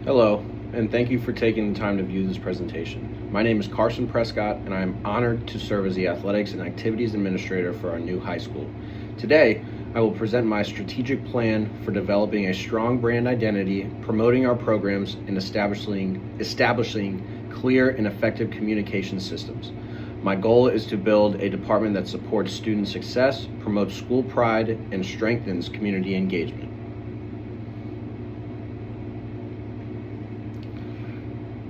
Hello, and thank you for taking the time to view this presentation. My name is Carson Prescott, and I am honored to serve as the Athletics and Activities Administrator for our new high school. Today, I will present my strategic plan for developing a strong brand identity, promoting our programs, and establishing clear and effective communication systems. My goal is to build a department that supports student success, promotes school pride, and strengthens community engagement.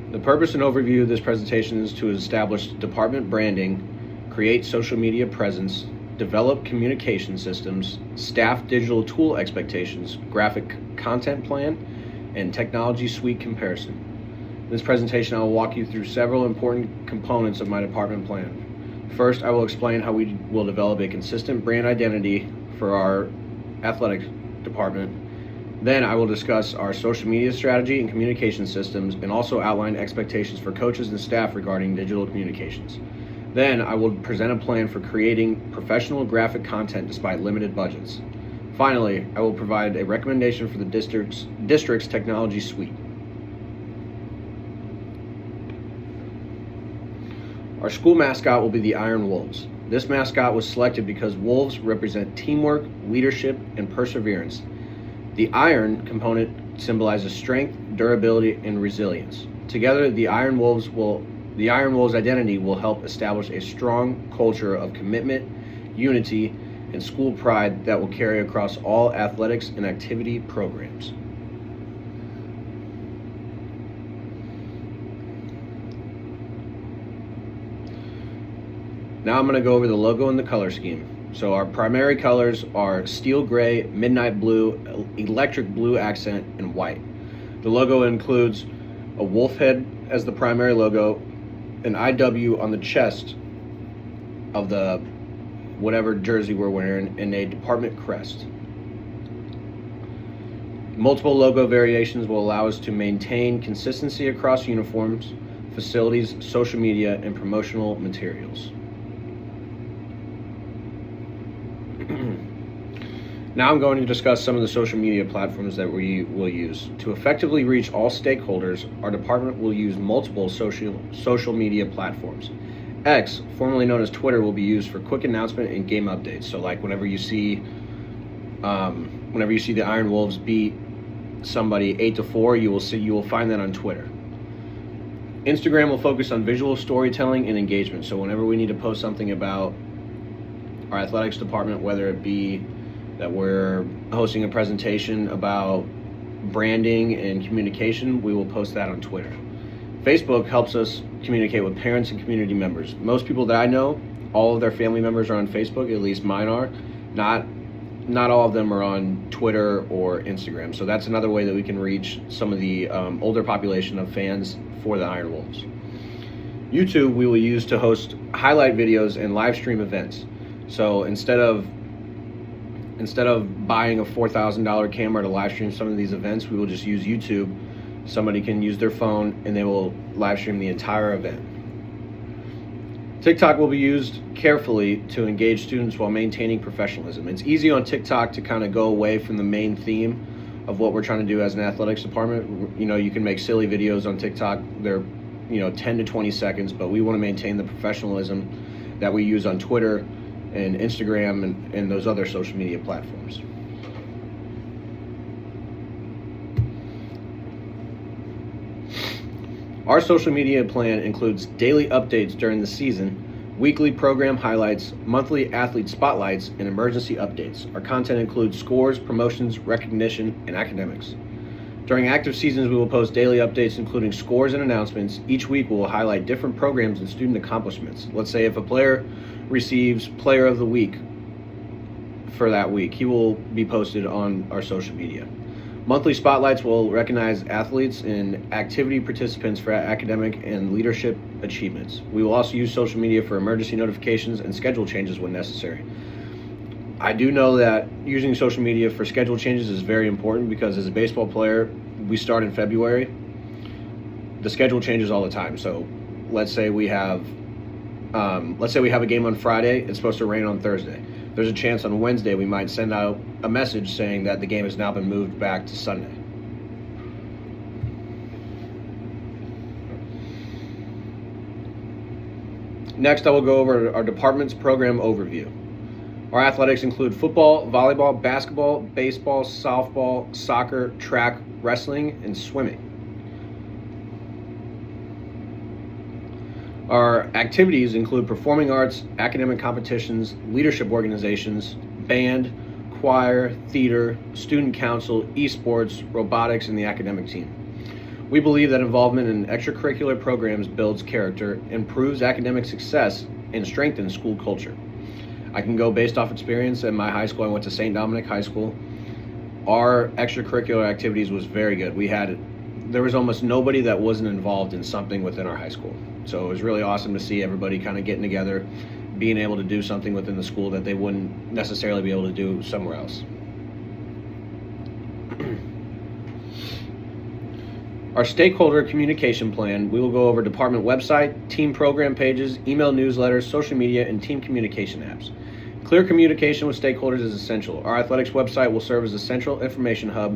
The purpose and overview of this presentation is to establish department branding, create social media presence, develop communication systems, staff digital tool expectations, graphic content plan, and technology suite comparison. In this presentation, I will walk you through several important components of my department plan. First, I will explain how we will develop a consistent brand identity for our athletics department. Then I will discuss our social media strategy and communication systems and also outline expectations for coaches and staff regarding digital communications. Then I will present a plan for creating professional graphic content despite limited budgets. Finally, I will provide a recommendation for the district's technology suite. Our school mascot will be the Iron Wolves. This mascot was selected because wolves represent teamwork, leadership, and perseverance. The iron component symbolizes strength, durability, and resilience. Together, the Iron Wolves identity will help establish a strong culture of commitment, unity, and school pride that will carry across all athletics and activity programs. Now I'm going to go over the logo and the color scheme. So our primary colors are steel gray, midnight blue, electric blue accent, and white. The logo includes a wolf head as the primary logo, an IW on the chest of the whatever jersey we're wearing, and a department crest. Multiple logo variations will allow us to maintain consistency across uniforms, facilities, social media, and promotional materials. Now I'm going to discuss some of the social media platforms that we will use. To effectively reach all stakeholders, our department will use multiple social media platforms. X, formerly known as Twitter, will be used for quick announcement and game updates. So like whenever you see the Iron Wolves beat somebody 8-4, you will find that on Twitter. Instagram will focus on visual storytelling and engagement. So whenever we need to post something about our athletics department, whether it be that we're hosting a presentation about branding and communication, we will post that on Twitter. Facebook helps us communicate with parents and community members. Most people that I know, all of their family members are on Facebook, at least mine are. Not all of them are on Twitter or Instagram. So that's another way that we can reach some of the older population of fans for the Iron Wolves. YouTube we will use to host highlight videos and live stream events. So instead of buying a $4,000 camera to live stream some of these events, we will just use YouTube. Somebody can use their phone and they will live stream the entire event. TikTok will be used carefully to engage students while maintaining professionalism. It's easy on TikTok to kind of go away from the main theme of what we're trying to do as an athletics department. You know, you can make silly videos on TikTok. They're 10 to 20 seconds, but we want to maintain the professionalism that we use on Twitter and Instagram and those other social media platforms. Our social media plan includes daily updates during the season, weekly program highlights, monthly athlete spotlights, and emergency updates. Our content includes scores, promotions, recognition, and academics. During active seasons, we will post daily updates including scores and announcements. Each week, we will highlight different programs and student accomplishments. Let's say if a player receives Player of the Week for that week, he will be posted on our social media. Monthly spotlights will recognize athletes and activity participants for academic and leadership achievements. We will also use social media for emergency notifications and schedule changes when necessary. I do know that using social media for schedule changes is very important because as a baseball player, we start in February. The schedule changes all the time. So let's say we have a game on Friday, it's supposed to rain on Thursday. There's a chance on Wednesday we might send out a message saying that the game has now been moved back to Sunday. Next, I will go over our department's program overview. Our athletics include football, volleyball, basketball, baseball, softball, soccer, track, wrestling, and swimming. Our activities include performing arts, academic competitions, leadership organizations, band, choir, theater, student council, esports, robotics, and the academic team. We believe that involvement in extracurricular programs builds character, improves academic success, and strengthens school culture. I can go based off experience. At my high school, I went to St. Dominic High School. Our extracurricular activities was very good. There was almost nobody that wasn't involved in something within our high school. So it was really awesome to see everybody kind of getting together, being able to do something within the school that they wouldn't necessarily be able to do somewhere else. Our stakeholder communication plan, we will go over department website, team program pages, email newsletters, social media, and team communication apps. Clear communication with stakeholders is essential. Our athletics website will serve as a central information hub.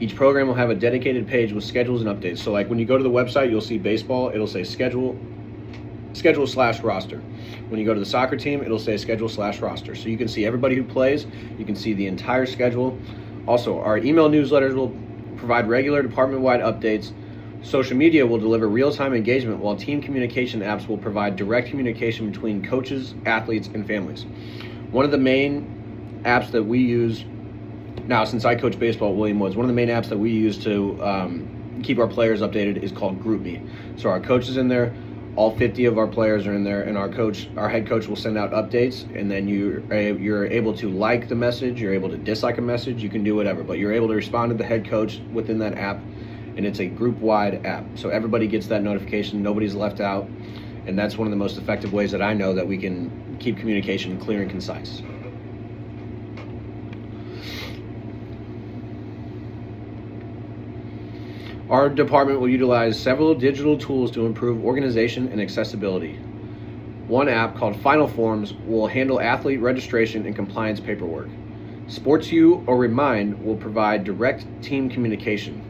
Each program will have a dedicated page with schedules and updates. So like when you go to the website, you'll see baseball, it'll say schedule/roster. When you go to the soccer team, it'll say schedule/roster. So you can see everybody who plays, you can see the entire schedule. Also, our email newsletters will provide regular department-wide updates. Social media will deliver real-time engagement, while team communication apps will provide direct communication between coaches, athletes, and families. One of the main apps that we use now, since I coach baseball at William Woods, one of the main apps that we use to keep our players updated is called GroupMe. So our coach is in there, all 50 of our players are in there, and our head coach will send out updates, and then you're able to like the message, you're able to dislike a message, you can do whatever, but you're able to respond to the head coach within that app, and it's a group-wide app. So everybody gets that notification, nobody's left out, and that's one of the most effective ways that I know that we can keep communication clear and concise. Our department will utilize several digital tools to improve organization and accessibility. One app called Final Forms will handle athlete registration and compliance paperwork. SportsU or Remind will provide direct team communication.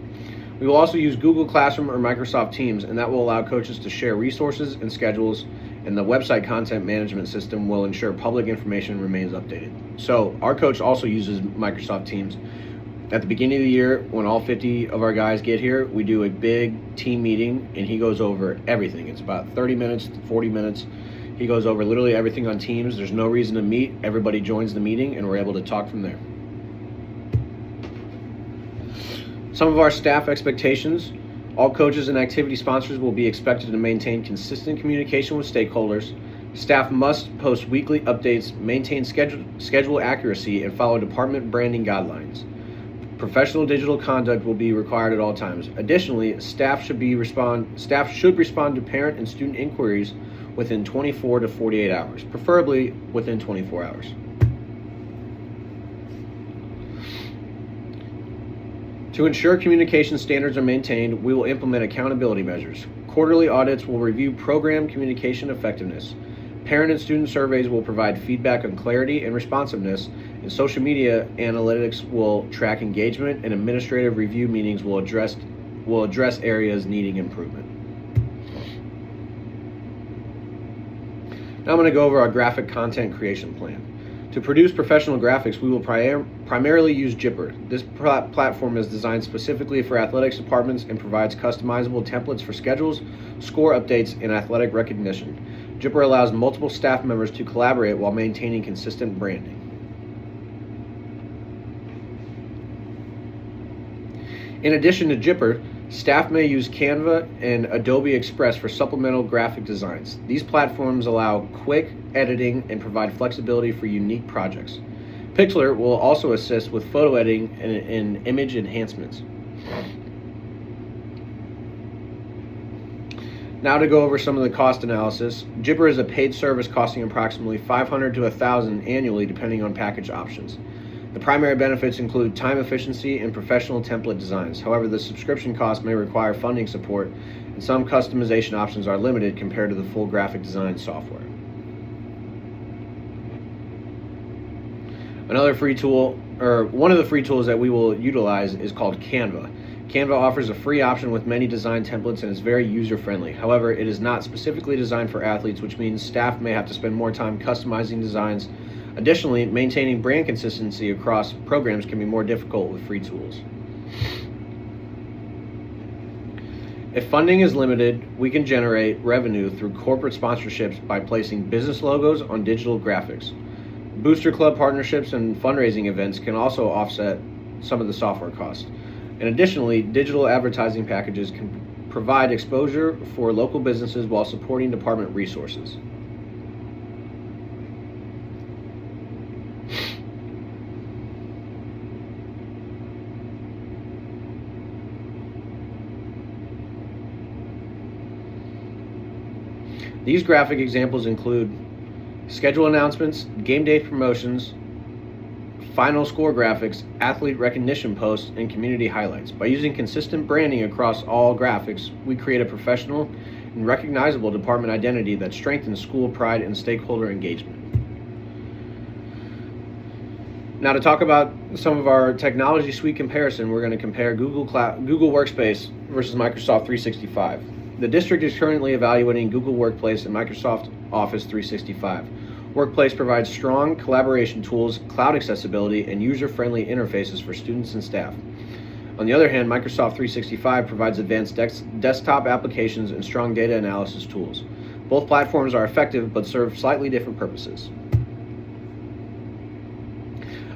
We will also use Google Classroom or Microsoft Teams, and that will allow coaches to share resources and schedules, and the website content management system will ensure public information remains updated. So our coach also uses Microsoft Teams. At the beginning of the year, when all 50 of our guys get here, we do a big team meeting, and he goes over everything. It's about 30 minutes to 40 minutes. He goes over literally everything on Teams. There's no reason to meet. Everybody joins the meeting, and we're able to talk from there. Some of our staff expectations: all coaches and activity sponsors will be expected to maintain consistent communication with stakeholders. Staff must post weekly updates, maintain schedule accuracy, and follow department branding guidelines. Professional digital conduct will be required at all times. Additionally, staff should respond to parent and student inquiries within 24 to 48 hours, preferably within 24 hours. To ensure communication standards are maintained, we will implement accountability measures. Quarterly audits will review program communication effectiveness. Parent and student surveys will provide feedback on clarity and responsiveness, and social media analytics will track engagement, and administrative review meetings will address areas needing improvement. Now I'm going to go over our graphic content creation plan. To produce professional graphics, we will primarily use Jipper. This platform is designed specifically for athletics departments and provides customizable templates for schedules, score updates, and athletic recognition. Jipper allows multiple staff members to collaborate while maintaining consistent branding. In addition to Jipper, staff may use Canva and Adobe Express for supplemental graphic designs. These platforms allow quick editing and provide flexibility for unique projects. Pixlr will also assist with photo editing and image enhancements. Now to go over some of the cost analysis. Jipper is a paid service costing approximately $500 to $1,000 annually depending on package options. The primary benefits include time efficiency and professional template designs. However, the subscription cost may require funding support, and some customization options are limited compared to the full graphic design software. Another free tool, or one of the free tools that we will utilize, is called Canva. Canva offers a free option with many design templates and is very user-friendly. However, it is not specifically designed for athletes, which means staff may have to spend more time customizing designs. Additionally, maintaining brand consistency across programs can be more difficult with free tools. If funding is limited, we can generate revenue through corporate sponsorships by placing business logos on digital graphics. Booster Club partnerships and fundraising events can also offset some of the software costs. And additionally, digital advertising packages can provide exposure for local businesses while supporting department resources. These graphic examples include schedule announcements, game day promotions, final score graphics, athlete recognition posts, and community highlights. By using consistent branding across all graphics, we create a professional and recognizable department identity that strengthens school pride and stakeholder engagement. Now, to talk about some of our technology suite comparison, we're going to compare Google Workspace versus Microsoft 365. The district is currently evaluating Google Workplace and Microsoft Office 365. Workplace provides strong collaboration tools, cloud accessibility, and user-friendly interfaces for students and staff. On the other hand, Microsoft 365 provides advanced desktop applications and strong data analysis tools. Both platforms are effective but serve slightly different purposes.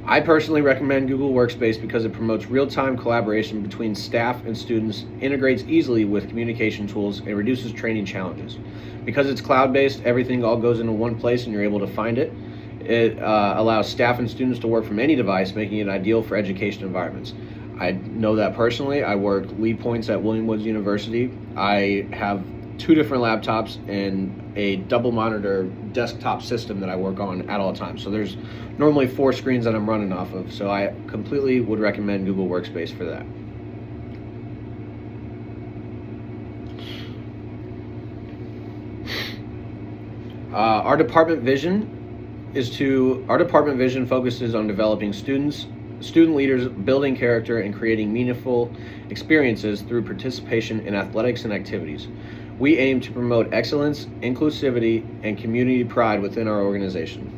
I personally recommend Google Workspace because it promotes real-time collaboration between staff and students, integrates easily with communication tools, and reduces training challenges. Because it's cloud-based, everything all goes into one place and you're able to find it. It allows staff and students to work from any device, making it ideal for education environments. I know that personally. I work lead points at William Woods University. I have 2 different laptops and a double monitor desktop system that I work on at all times. So there's normally 4 screens that I'm running off of. So I completely would recommend Google Workspace for that. Our department vision focuses on developing student leaders, building character, and creating meaningful experiences through participation in athletics and activities. We aim to promote excellence, inclusivity, and community pride within our organization.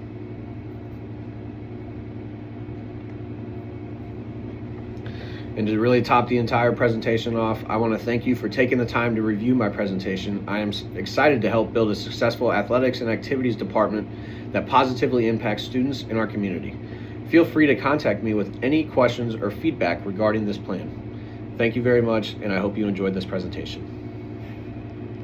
And to really top the entire presentation off, I want to thank you for taking the time to review my presentation. I am excited to help build a successful athletics and activities department that positively impacts students in our community. Feel free to contact me with any questions or feedback regarding this plan. Thank you very much, and I hope you enjoyed this presentation.